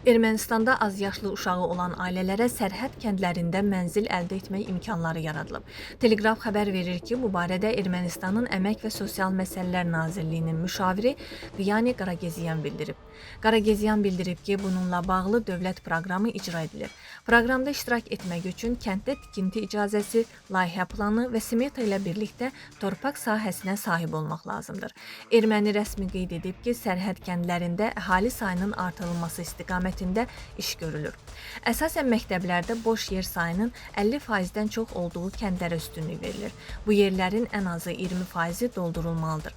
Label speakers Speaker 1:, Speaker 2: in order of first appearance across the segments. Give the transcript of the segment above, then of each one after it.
Speaker 1: Ermənistanda az yaşlı uşağı olan ailələrə sərhəd kəndlərində mənzil əldə etmək imkanları yaradılıb. Teleqraf xəbər verir ki, bu barədə Ermənistanın Əmək və Sosial Məsələlər Nazirliyinin müşaviri Qiyani Qaragezyan bildirib. Qaragezyan bildirib ki, bununla bağlı dövlət proqramı icra edilir. Proqramda iştirak etmək üçün kənddə tikinti icazəsi, layihə planı və smeta ilə birlikdə torpaq sahəsinə sahib olmaq lazımdır. Erməni rəsmi qeyd edib ki, sərhəd kəndlərində əhali sayının artırılması istiqamətində iş görülür. Əsasən məktəblərdə boş yer sayının 50%-dən çox olduğu kəndlərə üstünlük verilir. Bu yerlərin ən azı 20%-i doldurulmalıdır.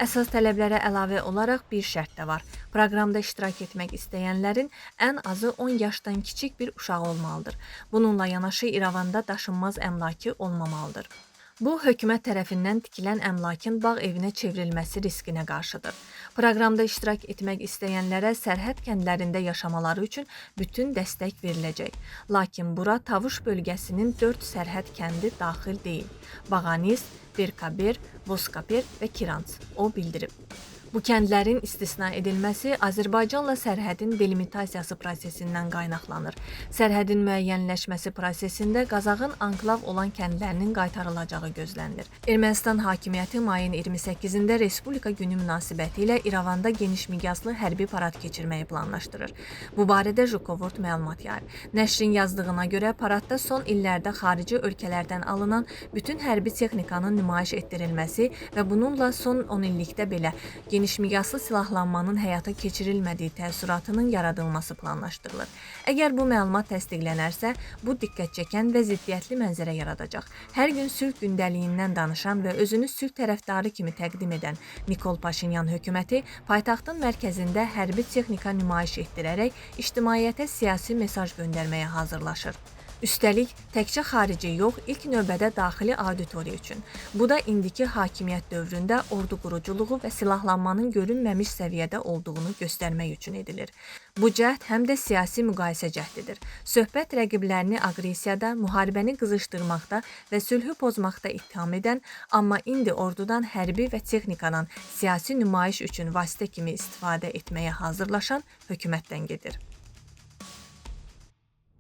Speaker 1: Əsas tələblərə əlavə olaraq bir şərt də var. Proqramda iştirak etmək istəyənlərin ən azı 10 yaşdan kiçik bir uşağı olmalıdır. Bununla yanaşı İrəvanda daşınmaz əmlakı olmamalıdır. Bu, hökumət tərəfindən tikilən əmlakın bağ evinə çevrilməsi riskinə qarşıdır. Proqramda iştirak etmək istəyənlərə sərhəd kəndlərində yaşamaları üçün bütün dəstək veriləcək. Lakin bura Tavuş bölgəsinin 4 sərhəd kəndi daxil deyil. Bağanis, Berkaber, Voskaper və Kirans, o bildirib. Bu kəndlərin istisna edilməsi Azərbaycanla sərhədin delimitasiyası prosesindən qaynaqlanır. Sərhədin müəyyənləşməsi prosesində Qazağın anklav olan kəndlərinin qaytarılacağı gözlənilir. Ermənistan hakimiyyəti mayın 28-də Respublika günü münasibətilə İrəvanda geniş miqyaslı hərbi parad keçirməyi planlaşdırır. Bu barədə Jukovort məlumat yayıb. Nəşrin yazdığına görə paradda son illərdə xarici ölkələrdən alınan bütün hərbi texnikanın nümayiş etdirilməsi və bununla son 10 illikdə belə geniş miqyaslı silahlanmanın həyata keçirilmədiyi təəssüratının yaradılması planlaşdırılır. Əgər bu məlumat təsdiqlənərsə, bu diqqət çəkən və ziddiyyətli mənzərə yaradacaq. Hər gün sülh gündəliyindən danışan və özünü sülh tərəfdarı kimi təqdim edən Nikol Paşinyan hökuməti paytaxtın mərkəzində hərbi texnika nümayiş etdirərək ictimaiyyətə siyasi mesaj göndərməyə hazırlaşır. Üstəlik, təkcə xarici yox, ilk növbədə daxili auditoriya üçün. Bu da indiki hakimiyyət dövründə ordu quruculuğu və silahlanmanın görünməmiş səviyyədə olduğunu göstərmək üçün edilir. Bu cəhd həm də siyasi müqayisə cəhdidir. Söhbət rəqiblərini aqressiyada, müharibəni qızışdırmaqda və sülhü pozmaqda ittiham edən, amma indi ordudan hərbi və texnikadan siyasi nümayiş üçün vasitə kimi istifadə etməyə hazırlaşan hökumətdən gedir.